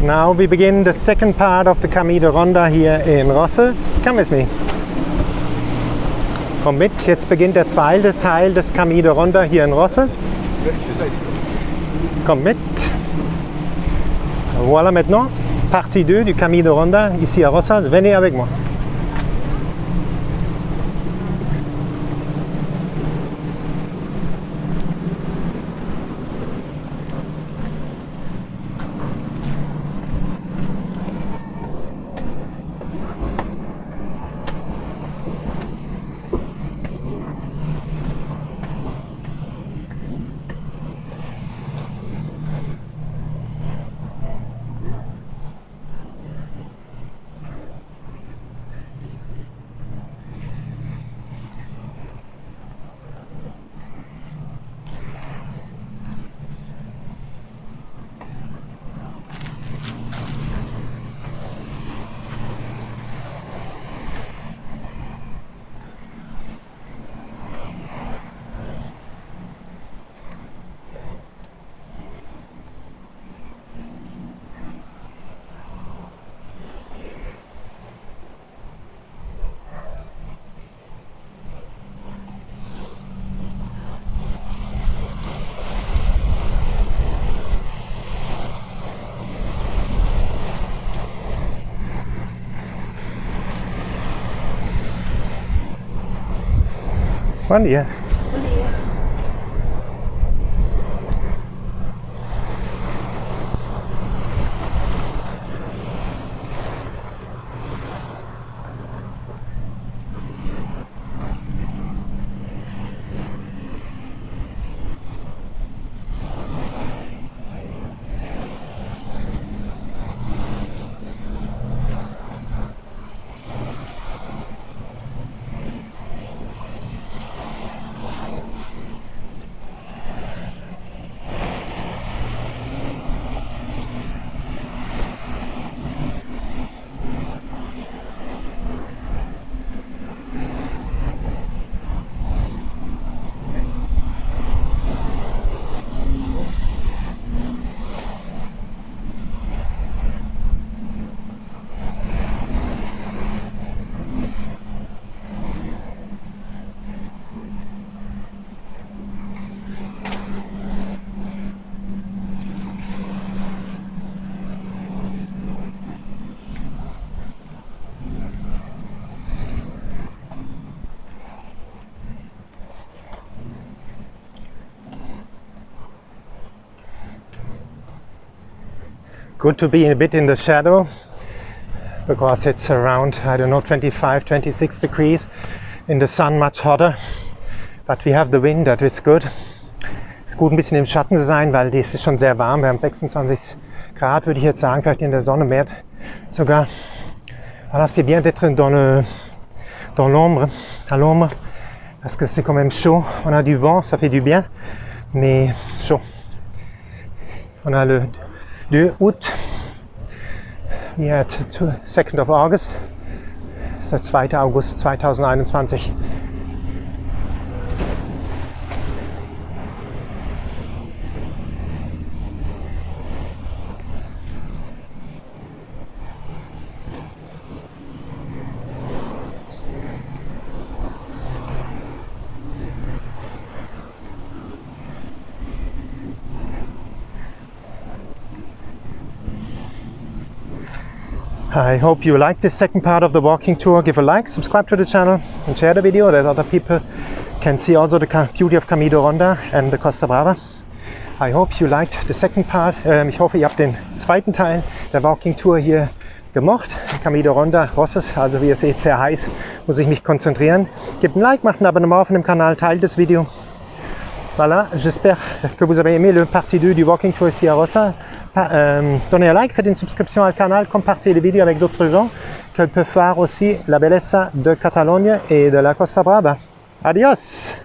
Now we begin the second part of the Camino Ronda here in Rosses. Come with me. Komm mit, jetzt beginnt der zweite Teil des Camino Ronda hier in Rosses. Komm mit. Voilà maintenant, partie 2 du Camino Ronda ici à Rosses. Venez avec moi. Bom dia. Bom dia. Good to be a bit in the shadow because it's around, I don't know, 25, 26 degrees. In the sun much hotter, but we have the wind, that is good. Ist gut ein bisschen im Schatten zu sein, weil es ist schon sehr warm. Wir haben 26 Grad, würde ich jetzt sagen, vielleicht in der Sonne mehr sogar. Voilà, c'est bien d'être dans l'ombre, à l'ombre, parce que c'est quand même chaud. On a du vent, ça fait du bien, mais chaud. On a le 2 août, we had 2nd of August, das ist der 2. August 2021. I hope you like this second part of the walking tour. Give a like, subscribe to the channel and share the video that other people can see also the beauty of Camino Ronda and the Costa Brava. I hope you liked the second part. Ich hoffe, ihr habt den zweiten Teil der Walking Tour hier gemocht. Camino Ronda, Rosses, also wie ihr seht, sehr heiß, muss ich mich konzentrieren. Gebt ein Like, macht ein Abonnement auf dem Kanal, teilt das Video. Voilà, j'espère que vous avez aimé le partie 2 du Walking Tour ici à Rossa. Donnez un like, faites une subscription au canal, compartez les vidéos avec d'autres gens qui peuvent voir aussi la bellezza de Catalogne et de la Costa Brava. Adios!